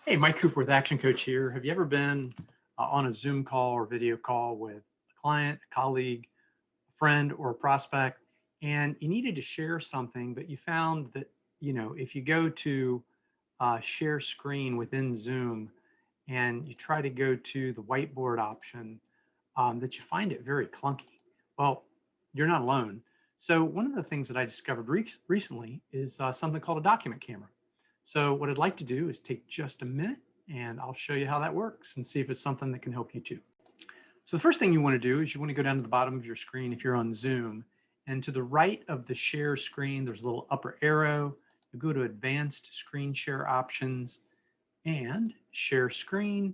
Hey, Mike Cooper with Action Coach here. Have you ever been on a Zoom call or video call with a client, a colleague, a friend, or a prospect, and you needed to share something, but you found that, if you go to share screen within Zoom and you try to go to the whiteboard option, that you find it very clunky? Well, you're not alone. So one of the things that I discovered recently is something called a document camera. So what I'd like to do is take just a minute and I'll show you how that works and see if it's something that can help you too. So the first thing you want to do is you want to go down to the bottom of your screen if you're on Zoom, and to the right of the share screen, there's a little upper arrow. You go to advanced screen share options and share screen.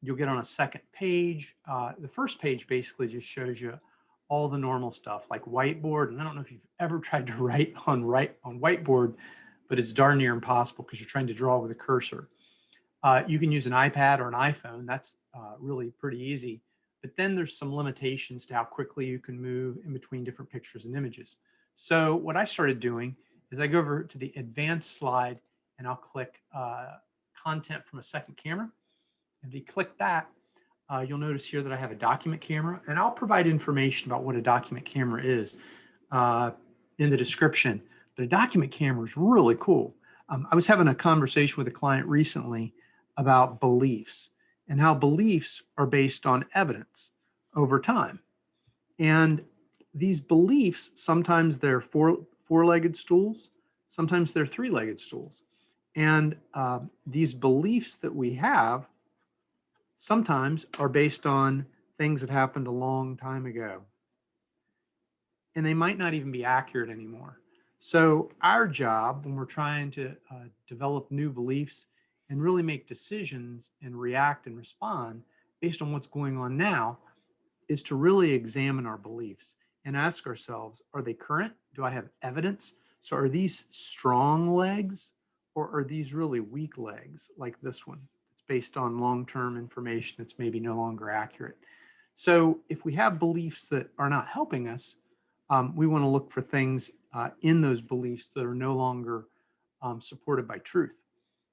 You'll get on a second page. The first page basically just shows you all the normal stuff like whiteboard. And I don't know if you've ever tried to write on whiteboard, but it's darn near impossible because you're trying to draw with a cursor. You can use an iPad or an iPhone. That's really pretty easy. But then there's some limitations to how quickly you can move in between different pictures and images. So what I started doing is I go over to the advanced slide and I'll click content from a second camera. And if you click that, you'll notice here that I have a document camera, and I'll provide information about what a document camera is in the description. But a document camera is really cool. I was having a conversation with a client recently about beliefs and how beliefs are based on evidence over time. And these beliefs, sometimes they're four-legged stools, sometimes they're three-legged stools. And these beliefs that we have sometimes are based on things that happened a long time ago. And they might not even be accurate anymore. So our job when we're trying to develop new beliefs and really make decisions and react and respond based on what's going on now is to really examine our beliefs and ask ourselves, are they current? Do I have evidence? So are these strong legs or are these really weak legs like this one? It's based on long-term information that's maybe no longer accurate. So if we have beliefs that are not helping us, we want to look for things in those beliefs that are no longer supported by truth.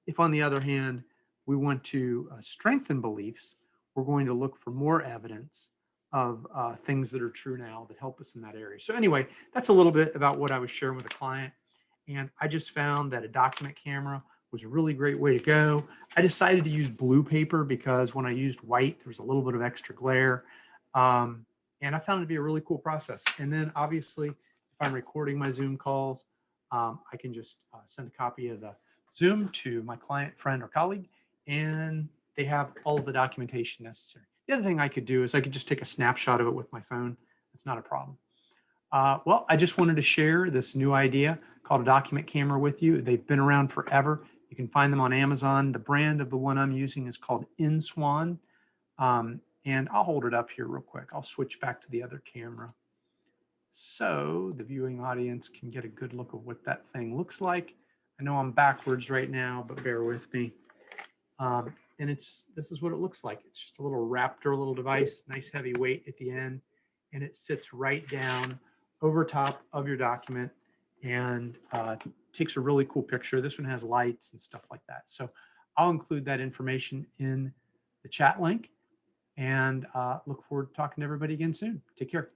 If, on the other hand, we want to strengthen beliefs, we're going to look for more evidence of things that are true now that help us in that area. So anyway, that's a little bit about what I was sharing with a client. And I just found that a document camera was a really great way to go. I decided to use blue paper because when I used white, there was a little bit of extra glare. And I found it to be a really cool process. And then obviously, if I'm recording my Zoom calls, I can just send a copy of the Zoom to my client, friend, or colleague, and they have all of the documentation necessary. The other thing I could do is I could just take a snapshot of it with my phone. It's not a problem. Well, I just wanted to share this new idea called a document camera with you. They've been around forever. You can find them on Amazon. The brand of the one I'm using is called INSWAN. And I'll hold it up here real quick. I'll switch back to the other camera so the viewing audience can get a good look of what that thing looks like. I know I'm backwards right now, but bear with me. And this is what it looks like. It's just a little Raptor little device, nice heavy weight at the end, and it sits right down over top of your document and takes a really cool picture. This one has lights and stuff like that. So I'll include that information in the chat link and look forward to talking to everybody again soon. Take care.